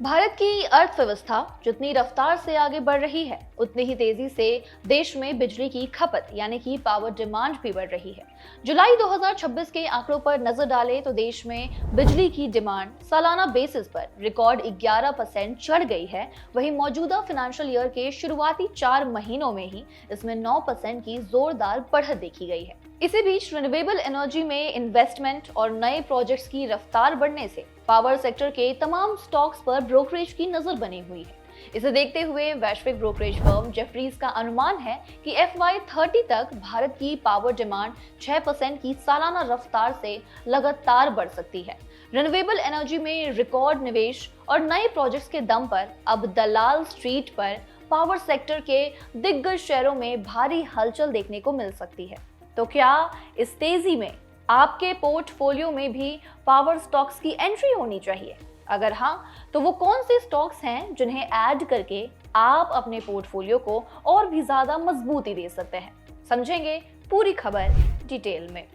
भारत की अर्थव्यवस्था जितनी रफ्तार से आगे बढ़ रही है, उतनी ही तेजी से देश में बिजली की खपत यानी कि पावर डिमांड भी बढ़ रही है। जुलाई 2026 के आंकड़ों पर नजर डालें तो देश में बिजली की डिमांड सालाना बेसिस पर रिकॉर्ड 11% चढ़ गई है। वहीं मौजूदा फाइनेंशियल ईयर के शुरुआती 4 महीनों में ही इसमें 9% की जोरदार बढ़त देखी गई है। इसी बीच रिन्यूएबल एनर्जी में इन्वेस्टमेंट और नए प्रोजेक्ट्स की रफ्तार बढ़ने से पावर सेक्टर के तमाम स्टॉक्स पर ब्रोकरेज की नजर बनी हुई है। इसे देखते हुए वैश्विक ब्रोकरेज फर्म जेफरीज का अनुमान है कि FY30 तक भारत की पावर डिमांड 6% की सालाना रफ्तार से लगातार बढ़ सकती है। रिन्यूएबल एनर्जी में रिकॉर्ड निवेश और नए प्रोजेक्ट्स के दम पर अब दलाल स्ट्रीट पर पावर सेक्टर के दिग्गज शेयरों में भारी हलचल देखने को मिल सकती है। तो क्या इस तेजी में आपके पोर्टफोलियो में भी पावर स्टॉक्स की एंट्री होनी चाहिए? अगर हाँ, तो वो कौन से स्टॉक्स हैं जिन्हें ऐड करके आप अपने पोर्टफोलियो को और भी ज्यादा मजबूती दे सकते हैं? समझेंगे पूरी खबर डिटेल में।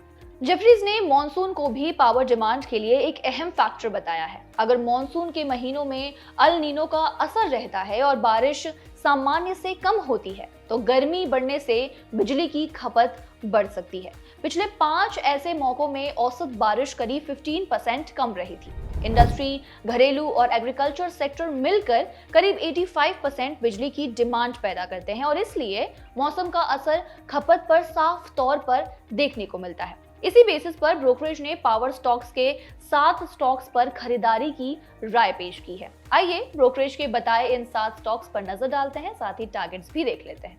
जेफरीज ने मॉनसून को भी पावर डिमांड के लिए एक अहम फैक्टर बताया है। अगर मॉनसून के महीनों में अल नीनो का असर रहता है और बारिश सामान्य से कम होती है, तो गर्मी बढ़ने से बिजली की खपत बढ़ सकती है। पिछले 5 ऐसे मौकों में औसत बारिश करीब 15% कम रही थी। इंडस्ट्री, घरेलू और एग्रीकल्चर सेक्टर मिलकर करीब 85% बिजली की डिमांड पैदा करते हैं और इसलिए मौसम का असर खपत पर साफ तौर पर देखने को मिलता है। इसी बेसिस पर ब्रोकरेज ने पावर स्टॉक्स के 7 स्टॉक्स पर खरीदारी की राय पेश की है। आइए ब्रोकरेज के बताए इन 7 स्टॉक्स पर नजर डालते हैं, साथ ही टारगेट्स भी देख लेते हैं।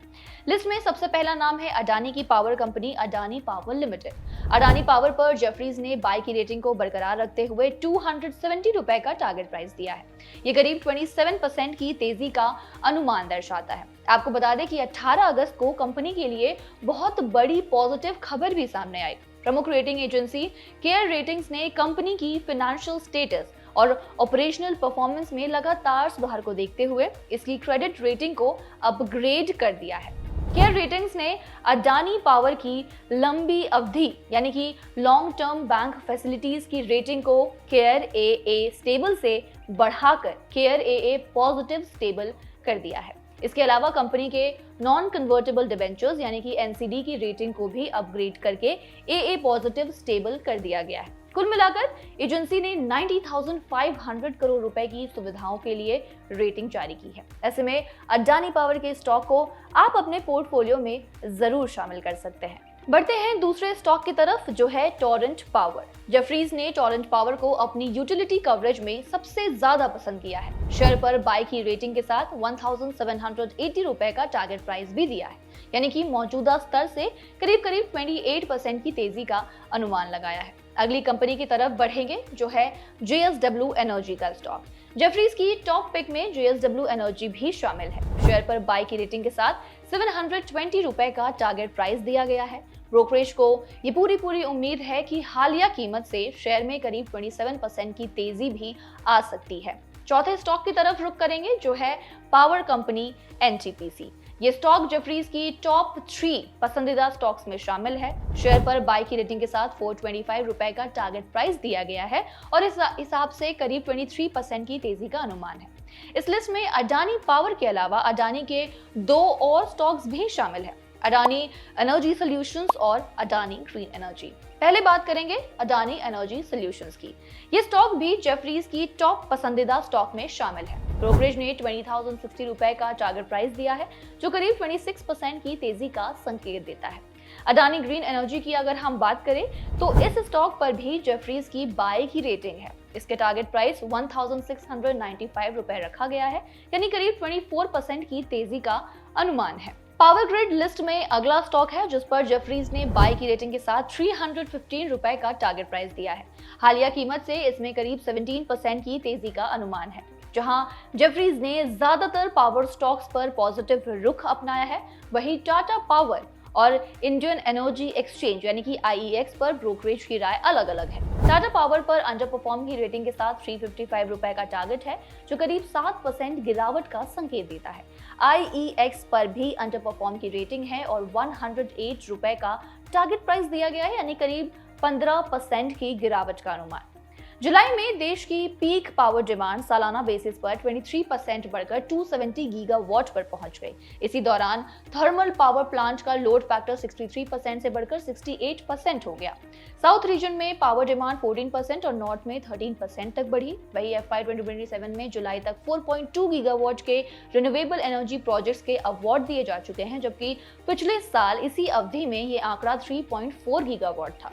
लिस्ट में सबसे पहला नाम है अडानी की power company Adani power limited. Adani power पर जेफरीज ने बाय की रेटिंग को बरकरार रखते हुए 270 रुपए का टारगेट प्राइस दिया है। ये करीब 27% की तेजी का अनुमान दर्शाता है। आपको बता दें कि 18 अगस्त को कंपनी के लिए बहुत बड़ी पॉजिटिव खबर भी सामने आई। प्रमुख रेटिंग एजेंसी केयर रेटिंग्स ने कंपनी की फाइनेंशियल स्टेटस और ऑपरेशनल परफॉर्मेंस में लगातार सुधार को देखते हुए इसकी क्रेडिट रेटिंग को अपग्रेड कर दिया है। केयर रेटिंग्स ने अडानी पावर की लंबी अवधि यानी कि लॉन्ग टर्म बैंक फैसिलिटीज की रेटिंग को केयर AA स्टेबल से बढ़ाकर केयर AA पॉजिटिव स्टेबल कर दिया है। इसके अलावा कंपनी के नॉन कन्वर्टेबल डिबेंचर्स यानी कि NCD की रेटिंग को भी अपग्रेड करके AA पॉजिटिव स्टेबल कर दिया गया है। कुल मिलाकर एजेंसी ने 90,500 करोड़ रुपए की सुविधाओं के लिए रेटिंग जारी की है। ऐसे में अडानी पावर के स्टॉक को आप अपने पोर्टफोलियो में जरूर शामिल कर सकते हैं। बढ़ते हैं दूसरे स्टॉक की तरफ, जो है टोरेंट पावर। जेफरीज ने टोरेंट पावर को अपनी यूटिलिटी कवरेज में सबसे ज्यादा पसंद किया है। शेयर पर बाय की रेटिंग के साथ 1780 रुपए का टारगेट प्राइस भी दिया है, यानी कि मौजूदा स्तर से करीब 28% की तेजी का अनुमान लगाया है। अगली कंपनी की तरफ बढ़ेंगे, जो है JSW एनर्जी का स्टॉक। जेफरीज की टॉप पिक में JSW एनर्जी भी शामिल है। शेयर पर बाय की रेटिंग के साथ 720 रुपए का टारगेट प्राइस दिया गया है। ब्रोकरेज को ये पूरी उम्मीद है कि हालिया कीमत से शेयर में करीब 27% की तेजी भी आ सकती है। चौथे स्टॉक की तरफ रुख करेंगे, जो है पावर कंपनी NTPC। ये स्टॉक जेफरीज की टॉप 3 पसंदीदा स्टॉक्स में शामिल है। शेयर पर बाय की रेटिंग के साथ 425 रुपए का टारगेट प्राइस दिया गया है और इस हिसाब से करीब 23% की तेजी का अनुमान है। इस लिस्ट में अडानी पावर के अलावा अडानी के 2 और स्टॉक्स भी शामिल है, अडानी एनर्जी सॉल्यूशंस और अडानी ग्रीन एनर्जी। पहले बात करेंगे अडानी एनर्जी सॉल्यूशंस की। ये स्टॉक भी जेफरीज की टॉप पसंदीदा स्टॉक में शामिल है। ब्रोकरेज ने 20,060 रुपए का टारगेट प्राइस दिया है, जो करीब 26% की तेजी का संकेत देता है। अडानी ग्रीन एनर्जी की अगर हम बात करें तो इस स्टॉक पर भी जेफरीज की बाय की रेटिंग है। इसके टारगेट प्राइस 1695 रुपए रखा गया है, यानी करीब 24% की तेजी का अनुमान है। पावर ग्रिड लिस्ट में अगला स्टॉक है जिस पर जेफरीज ने बाय की रेटिंग के साथ 315 रुपए का टारगेट प्राइस दिया है। हालिया कीमत से इसमें करीब 17% की तेजी का अनुमान है। जहां जेफरीज ने ज्यादातर पावर स्टॉक्स पर पॉजिटिव रुख अपनाया है, वहीं टाटा पावर और इंडियन एनर्जी एक्सचेंज यानी कि IEX पर ब्रोकरेज की राय अलग अलग है। टाटा पावर पर अंडर परफॉर्म की रेटिंग के साथ 355 रुपए का टारगेट है, जो करीब 7% गिरावट का संकेत देता है। IEX पर भी अंडर परफॉर्म की रेटिंग है और 108 रुपए का टारगेट प्राइस दिया गया है, यानी करीब 15% की गिरावट का अनुमान। जुलाई में देश की पीक पावर डिमांड सालाना बेसिस पर 23% बढ़कर 270 गीगावाट पर पहुंच गई। इसी दौरान थर्मल पावर प्लांट का लोड फैक्टर 63% से बढ़कर 68% हो गया। साउथ रीजन में पावर डिमांड 14% और नॉर्थ में 13% तक बढ़ी। वहीं FY 2027 में जुलाई तक 4.2 गीगावाट के रिन्यूएबल एनर्जी प्रोजेक्ट्स के अवार्ड दिए जा चुके हैं, जबकि पिछले साल इसी अवधि में ये आंकड़ा 3.4 गीगावाट था।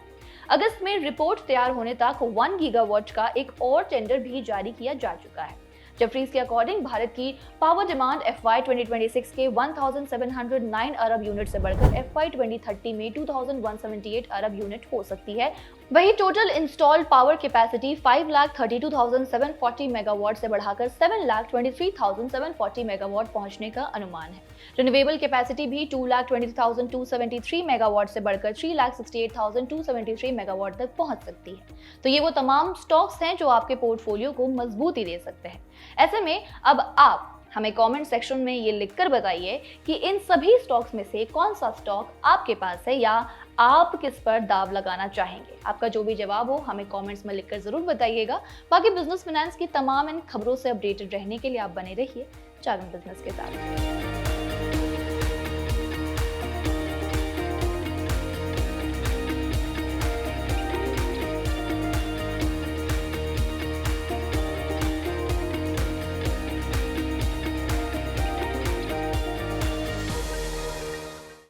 अगस्त में रिपोर्ट तैयार होने तक 1 गीगावाट का एक और टेंडर भी जारी किया जा चुका है। जफरीज के अकॉर्डिंग भारत की पावर डिमांड FY 2026 के 1709 अरब यूनिट से बढ़कर FY 2030 में 2178 अरब यूनिट हो सकती है। वहीं total installed power capacity 5,32,740 megawatt से बढ़ाकर 7,23,740 मेगावाट पहुंचने का अनुमान है। रिन्यूएबल कैपेसिटी भी 2,20,273 मेगावाट से बढ़कर 3,68,273 मेगावाट तक पहुंच सकती है। तो ये वो तमाम स्टॉक्स हैं जो आपके पोर्टफोलियो को मजबूती दे सकते हैं। ऐसे में अब आप हमें कमेंट सेक्शन में ये लिखकर बताइए कि इन सभी स्टॉक्स में से कौन सा स्टॉक आपके पास है या आप किस पर दाव लगाना चाहेंगे। आपका जो भी जवाब हो हमें कमेंट्स में लिखकर जरूर बताइएगा। बाकी बिजनेस फाइनेंस की तमाम इन खबरों से अपडेटेड रहने के लिए आप बने रहिए जागरण बिजनेस के साथ।